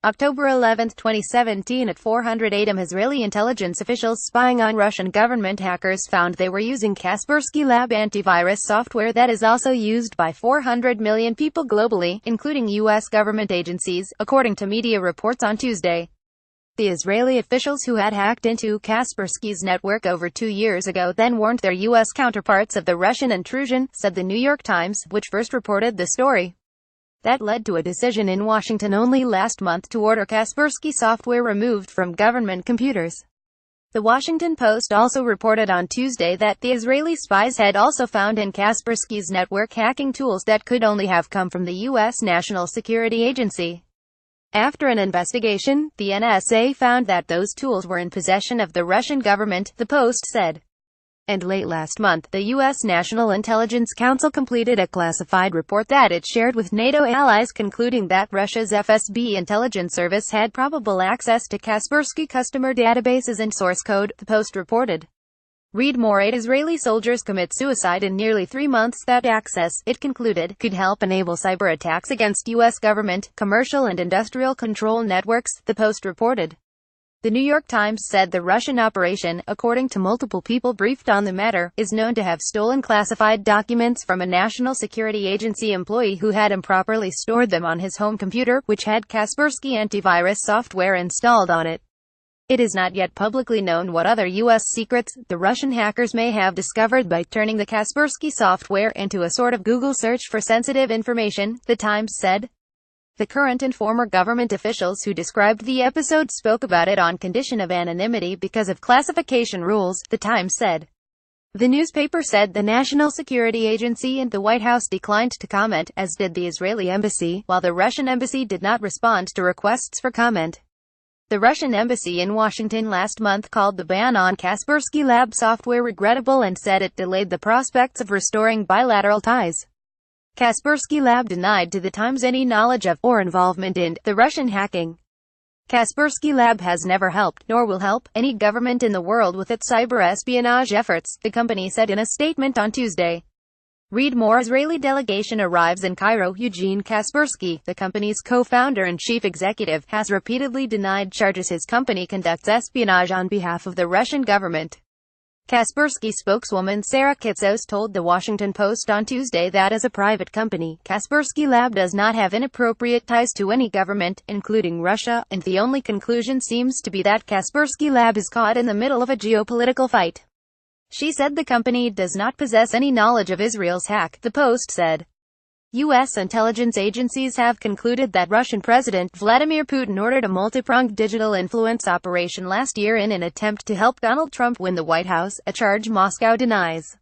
October 11, 2017 at 408 am, Israeli intelligence officials spying on Russian government hackers found they were using Kaspersky Lab antivirus software that is also used by 400 million people globally, including U.S. government agencies, according to media reports on Tuesday. The Israeli officials who had hacked into Kaspersky's network over 2 years ago then warned their U.S. counterparts of the Russian intrusion, said the New York Times, which first reported the story. That led to a decision in Washington only last month to order Kaspersky software removed from government computers. The Washington Post also reported on Tuesday that the Israeli spies had also found in Kaspersky's network hacking tools that could only have come from the U.S. National Security Agency. After an investigation, the NSA found that those tools were in possession of the Russian government, the Post said. And late last month, the U.S. National Intelligence Council completed a classified report that it shared with NATO allies concluding that Russia's FSB intelligence service had probable access to Kaspersky customer databases and source code, the Post reported. Read more. 8 Israeli soldiers commit suicide in nearly 3 months. That access, it concluded, could help enable cyber attacks against U.S. government, commercial and industrial control networks, the Post reported. The New York Times said the Russian operation, according to multiple people briefed on the matter, is known to have stolen classified documents from a national security agency employee who had improperly stored them on his home computer, which had Kaspersky antivirus software installed on it. It is not yet publicly known what other U.S. secrets the Russian hackers may have discovered by turning the Kaspersky software into a sort of Google search for sensitive information, the Times said. The current and former government officials who described the episode spoke about it on condition of anonymity because of classification rules, the Times said. The newspaper said the National Security Agency and the White House declined to comment, as did the Israeli embassy, while the Russian embassy did not respond to requests for comment. The Russian embassy in Washington last month called the ban on Kaspersky Lab software regrettable and said it delayed the prospects of restoring bilateral ties. Kaspersky Lab denied to the Times any knowledge of, or involvement in, the Russian hacking. Kaspersky Lab has never helped, nor will help, any government in the world with its cyber espionage efforts, the company said in a statement on Tuesday. Read more. Israeli delegation arrives in Cairo. Eugene Kaspersky, the company's co-founder and chief executive, has repeatedly denied charges his company conducts espionage on behalf of the Russian government. Kaspersky spokeswoman Sarah Kitsos told The Washington Post on Tuesday that as a private company, Kaspersky Lab does not have inappropriate ties to any government, including Russia, and the only conclusion seems to be that Kaspersky Lab is caught in the middle of a geopolitical fight. She said the company does not possess any knowledge of Israel's hack, the Post said. U.S. intelligence agencies have concluded that Russian President Vladimir Putin ordered a multi-pronged digital influence operation last year in an attempt to help Donald Trump win the White House, a charge Moscow denies.